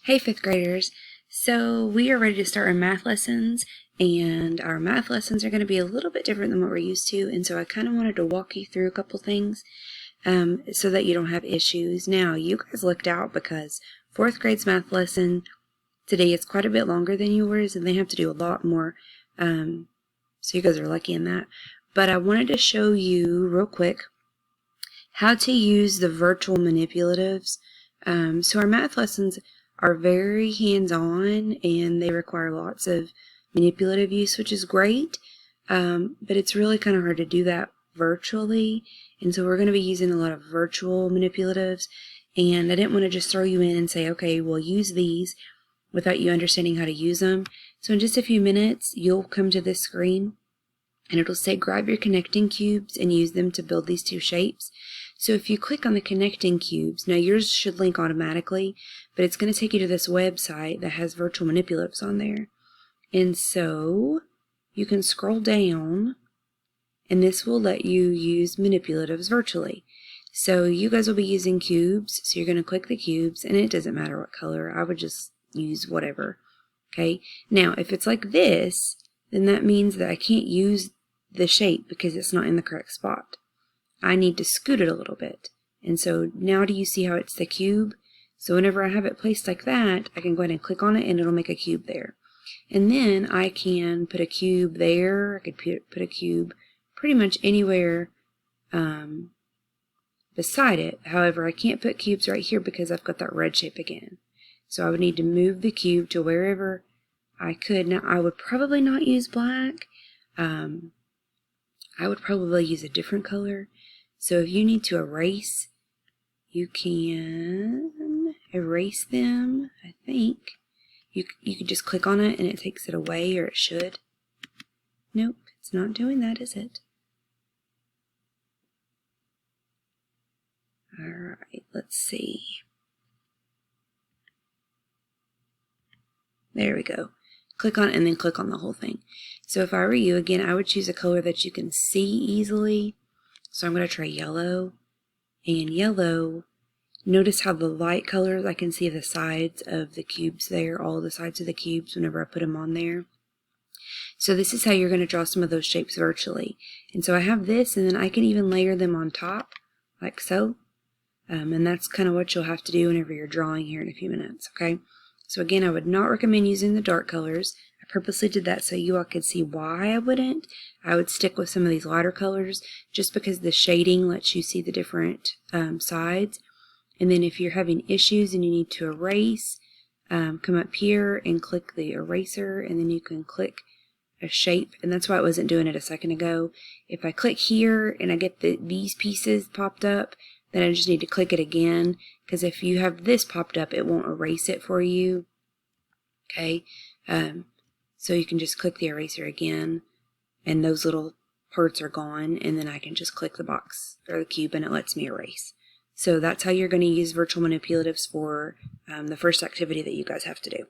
Hey fifth graders, so we are ready to start our math lessons, and our math lessons are going to be a little bit different than what we're used to, and so I kind of wanted to walk you through a couple things so that you don't have issues. Now, you guys looked out because fourth grade's math lesson today is quite a bit longer than yours, and they have to do a lot more, so you guys are lucky in that. But I wanted to show you real quick how to use the virtual manipulatives. So our math lessons are very hands-on and they require lots of manipulative use, which is great, but it's really kind of hard to do that virtually, and so we're going to be using a lot of virtual manipulatives, and I didn't want to just throw you in and say, okay, we'll use these without you understanding how to use them. So in just a few minutes, you'll come to this screen and it'll say grab your connecting cubes and use them to build these two shapes. So if you click on the connecting cubes, now yours should link automatically, but it's going to take you to this website that has virtual manipulatives on there. And so you can scroll down and this will let you use manipulatives virtually. So you guys will be using cubes, so you're going to click the cubes, and it doesn't matter what color, I would just use whatever. Okay, now if it's like this, then that means that I can't use the shape because it's not in the correct spot. I need to scoot it a little bit. And so now do you see how it's the cube? So whenever I have it placed like that, I can go ahead and click on it and it'll make a cube there. And then I can put a cube there. I could put a cube pretty much anywhere beside it. However, I can't put cubes right here because I've got that red shape again. So I would need to move the cube to wherever I could. Now I would probably not use black. I would probably use a different color. So if you need to erase, you can erase them, I think. You can just click on it and it takes it away, or it should. Nope, it's not doing that, is it? Alright, let's see. There we go. Click on it and then click on the whole thing. So if I were you, again, I would choose a color that you can see easily. So I'm going to try yellow. And yellow, notice how the light colors, I can see the sides of the cubes there, all the sides of the cubes whenever I put them on there. So this is how you're going to draw some of those shapes virtually. And so I have this, and then I can even layer them on top, like so. And that's kind of what you'll have to do whenever you're drawing here in a few minutes, okay? So again, I would not recommend using the dark colors. I purposely did that so you all could see why I wouldn't. I would stick with some of these lighter colors just because the shading lets you see the different sides. And then if you're having issues and you need to erase, come up here and click the eraser, and then you can click a shape. And that's why I wasn't doing it a second ago. If I click here and I get these pieces popped up, then I just need to click it again, because if you have this popped up, it won't erase it for you. Okay, so you can just click the eraser again, and those little parts are gone, and then I can just click the box or the cube and it lets me erase. So that's how you're going to use virtual manipulatives for the first activity that you guys have to do.